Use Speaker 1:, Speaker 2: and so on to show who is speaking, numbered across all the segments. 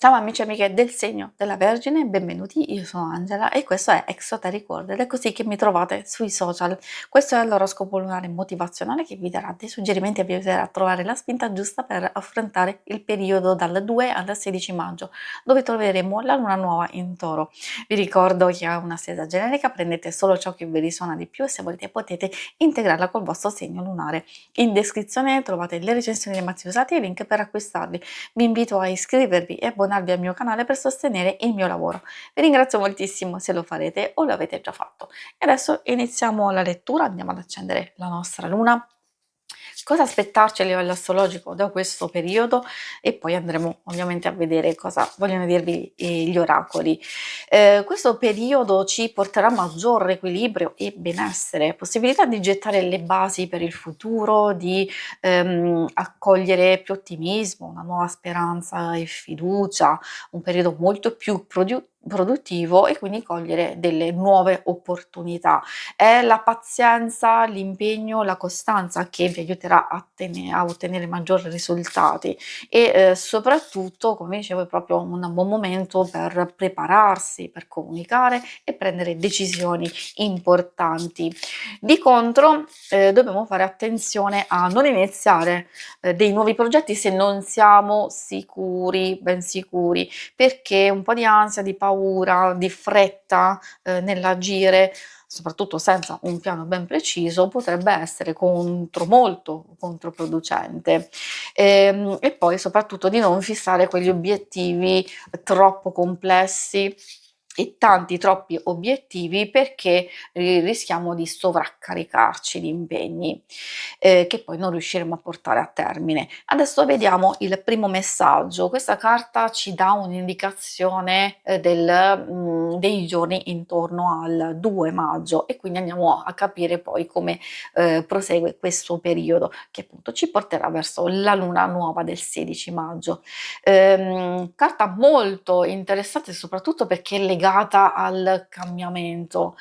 Speaker 1: Ciao amici e amiche del segno della Vergine, benvenuti, io sono Angela e questo è Exoteric World ed è così che mi trovate sui social. Questo è l'oroscopo lunare motivazionale che vi darà dei suggerimenti e vi aiuterà a trovare la spinta giusta per affrontare il periodo dal 2 al 16 maggio, dove troveremo la luna nuova in Toro. Vi ricordo che è una stesa generica, prendete solo ciò che vi risuona di più e se volete potete integrarla col vostro segno lunare. In descrizione trovate le recensioni dei mazzi usati e i link per acquistarli. Vi invito a iscrivervi e abbonarvi al mio canale per sostenere il mio lavoro. Vi ringrazio moltissimo se lo farete o lo avete già fatto. E adesso iniziamo la lettura, andiamo ad accendere la nostra luna. Cosa aspettarci a livello astrologico da questo periodo e poi andremo ovviamente a vedere cosa vogliono dirvi gli oracoli. Questo periodo ci porterà maggior equilibrio e benessere, possibilità di gettare le basi per il futuro, di accogliere più ottimismo, una nuova speranza e fiducia, un periodo molto più produttivo e quindi cogliere delle nuove opportunità. È la pazienza, l'impegno, la costanza che vi aiuterà a ottenere maggiori risultati e soprattutto, come dicevo, è proprio un buon momento per prepararsi, per comunicare e prendere decisioni importanti. Di contro, dobbiamo fare attenzione a non iniziare dei nuovi progetti se non siamo sicuri, ben sicuri, perché un po' di ansia, di paura, di fretta nell'agire, soprattutto senza un piano ben preciso, potrebbe essere molto controproducente. E poi soprattutto di non fissare quegli obiettivi troppo complessi e tanti troppi obiettivi perché rischiamo di sovraccaricarci di impegni che poi non riusciremo a portare a termine. Adesso vediamo il primo messaggio. Questa carta ci dà un'indicazione dei giorni intorno al 2 maggio e quindi andiamo a capire poi come prosegue questo periodo che appunto ci porterà verso la luna nuova del 16 maggio. Carta molto interessante soprattutto perché è legata al cambiamento,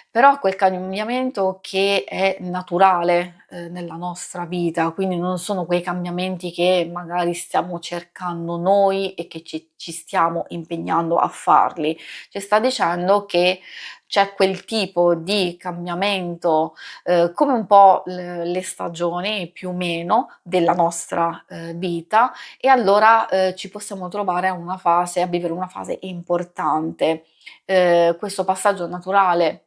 Speaker 1: però quel cambiamento che è naturale nella nostra vita, quindi non sono quei cambiamenti che magari stiamo cercando noi e che ci stiamo impegnando a farli. Ci sta dicendo che c'è quel tipo di cambiamento come un po' le stagioni più o meno della nostra vita e allora ci possiamo trovare a vivere una fase importante. Questo passaggio naturale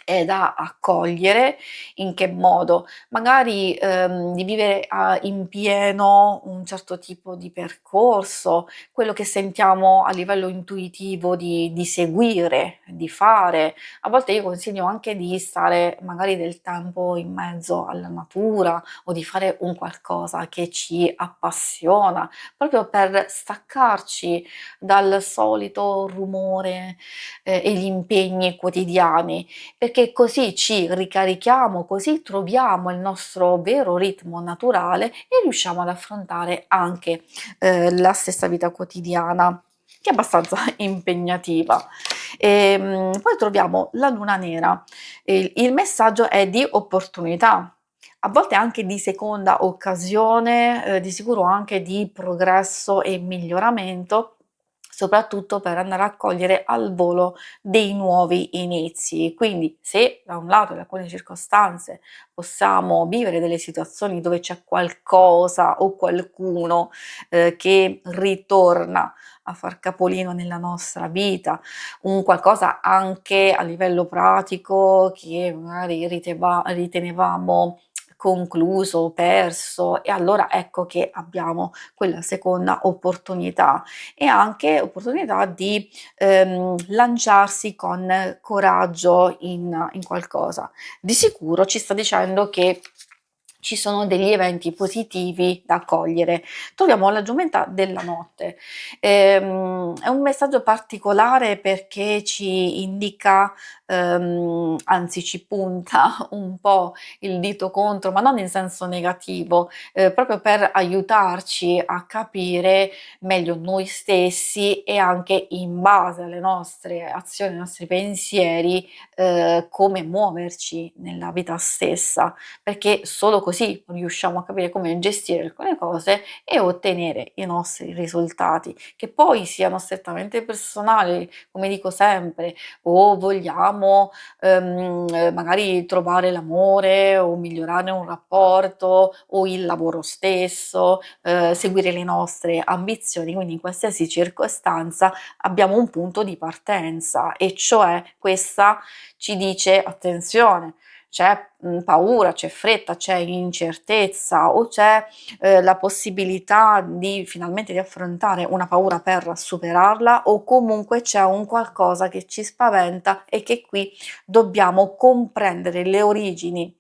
Speaker 1: è da accogliere. In che modo? Magari di vivere in pieno un certo tipo di percorso, quello che sentiamo a livello intuitivo di seguire, di fare. A volte io consiglio anche di stare magari del tempo in mezzo alla natura o di fare un qualcosa che ci appassiona, proprio per staccarci dal solito rumore e gli impegni quotidiani, perché così ci ricarichiamo, così troviamo il nostro vero ritmo naturale e riusciamo ad affrontare anche la stessa vita quotidiana, che è abbastanza impegnativa. Poi troviamo la luna nera. Il messaggio è di opportunità, a volte anche di seconda occasione, di sicuro anche di progresso e miglioramento, soprattutto per andare a cogliere al volo dei nuovi inizi. Quindi se da un lato in alcune circostanze possiamo vivere delle situazioni dove c'è qualcosa o qualcuno che ritorna a far capolino nella nostra vita, un qualcosa anche a livello pratico che magari ritenevamo concluso, perso e allora ecco che abbiamo quella seconda opportunità e anche opportunità di lanciarsi con coraggio in qualcosa. Di sicuro ci sta dicendo che ci sono degli eventi positivi da cogliere. Troviamo la giumenta della notte. È un messaggio particolare perché ci indica, anzi ci punta un po' il dito contro, ma non in senso negativo, proprio per aiutarci a capire meglio noi stessi e anche in base alle nostre azioni, ai nostri pensieri, come muoverci nella vita stessa, perché solo così così riusciamo a capire come gestire alcune cose e ottenere i nostri risultati, che poi siano strettamente personali, come dico sempre, o vogliamo magari trovare l'amore o migliorare un rapporto o il lavoro stesso, seguire le nostre ambizioni, quindi in qualsiasi circostanza abbiamo un punto di partenza e cioè questa ci dice attenzione, c'è paura, c'è fretta, c'è incertezza o c'è la possibilità di finalmente di affrontare una paura per superarla o comunque c'è un qualcosa che ci spaventa e che qui dobbiamo comprendere le origini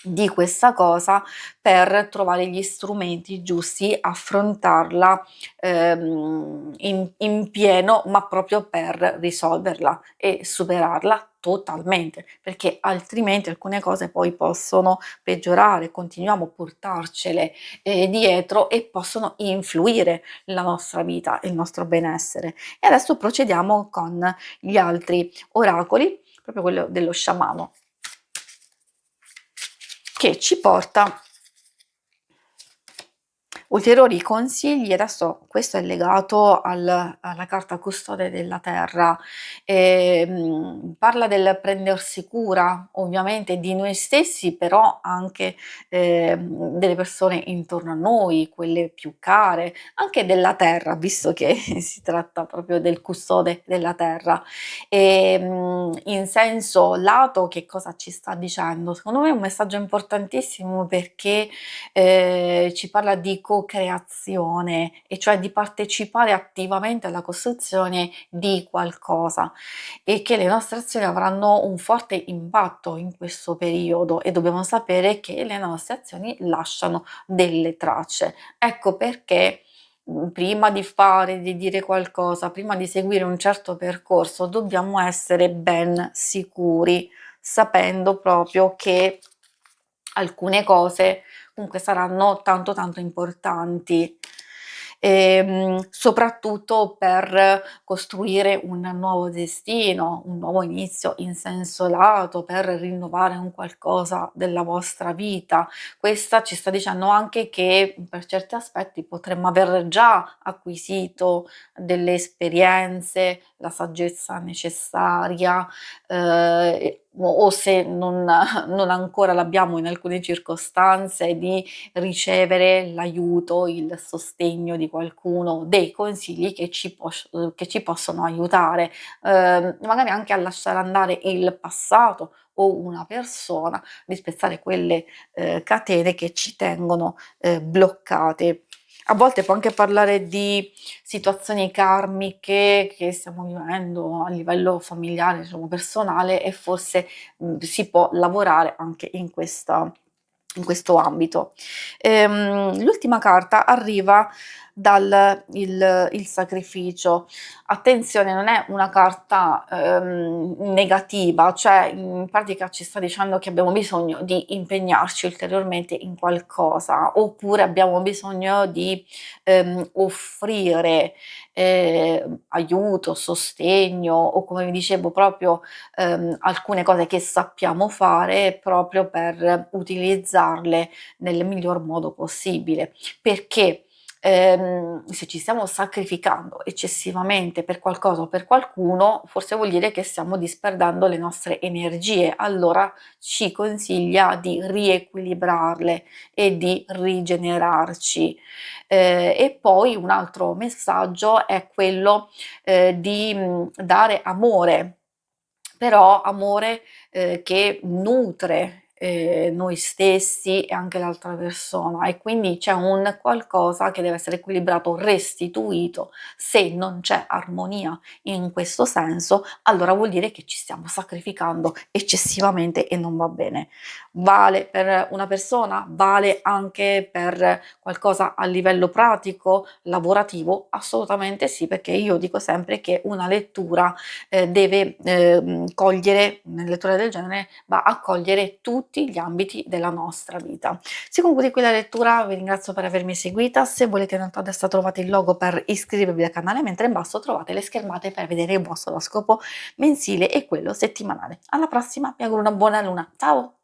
Speaker 1: di questa cosa per trovare gli strumenti giusti, affrontarla in pieno, ma proprio per risolverla e superarla totalmente, perché altrimenti alcune cose poi possono peggiorare, continuiamo a portarcele dietro e possono influire la nostra vita e il nostro benessere. E adesso procediamo con gli altri oracoli, proprio quello dello sciamano che ci porta ulteriori consigli. Adesso questo è legato alla carta custode della terra, parla del prendersi cura ovviamente di noi stessi, però anche delle persone intorno a noi, quelle più care, anche della terra, visto che si tratta proprio del custode della terra. In senso lato che cosa ci sta dicendo? Secondo me è un messaggio importantissimo perché ci parla di co-creazione, e cioè di partecipare attivamente alla costruzione di qualcosa e che le nostre azioni avranno un forte impatto in questo periodo e dobbiamo sapere che le nostre azioni lasciano delle tracce. Ecco perché prima di fare, di dire qualcosa, prima di seguire un certo percorso, dobbiamo essere ben sicuri, sapendo proprio che alcune cose comunque saranno tanto tanto importanti, soprattutto per costruire un nuovo destino, un nuovo inizio in senso lato, per rinnovare un qualcosa della vostra vita. Questa ci sta dicendo anche che per certi aspetti potremmo aver già acquisito delle esperienze, la saggezza necessaria, o se non ancora l'abbiamo in alcune circostanze, di ricevere l'aiuto, il sostegno di qualcuno, dei consigli che ci possono aiutare, magari anche a lasciare andare il passato o una persona, di spezzare quelle, catene che ci tengono, bloccate. A volte può anche parlare di situazioni karmiche che stiamo vivendo a livello familiare, diciamo personale, e forse si può lavorare anche in questo ambito. L'ultima carta arriva dal il sacrificio. Attenzione, non è una carta negativa, cioè in pratica ci sta dicendo che abbiamo bisogno di impegnarci ulteriormente in qualcosa, oppure abbiamo bisogno di offrire aiuto, sostegno o come vi dicevo proprio alcune cose che sappiamo fare proprio per utilizzarle nel miglior modo possibile. Perché se ci stiamo sacrificando eccessivamente per qualcosa o per qualcuno, forse vuol dire che stiamo disperdendo le nostre energie. Allora ci consiglia di riequilibrarle e di rigenerarci. E poi un altro messaggio è quello di dare amore, però amore che nutre noi stessi e anche l'altra persona, e quindi c'è un qualcosa che deve essere equilibrato, restituito. Se non c'è armonia in questo senso, allora vuol dire che ci stiamo sacrificando eccessivamente e non va bene. Vale per una persona, vale anche per qualcosa a livello pratico, lavorativo? Assolutamente sì, perché io dico sempre che una lettura deve cogliere, una lettura del genere va a cogliere tutti gli ambiti della nostra vita. Si conclude qui la lettura, vi ringrazio per avermi seguita. Se volete in alto a destra trovate il logo per iscrivervi al canale, mentre in basso trovate le schermate per vedere il vostro oroscopo mensile e quello settimanale. Alla prossima, vi auguro una buona luna, ciao!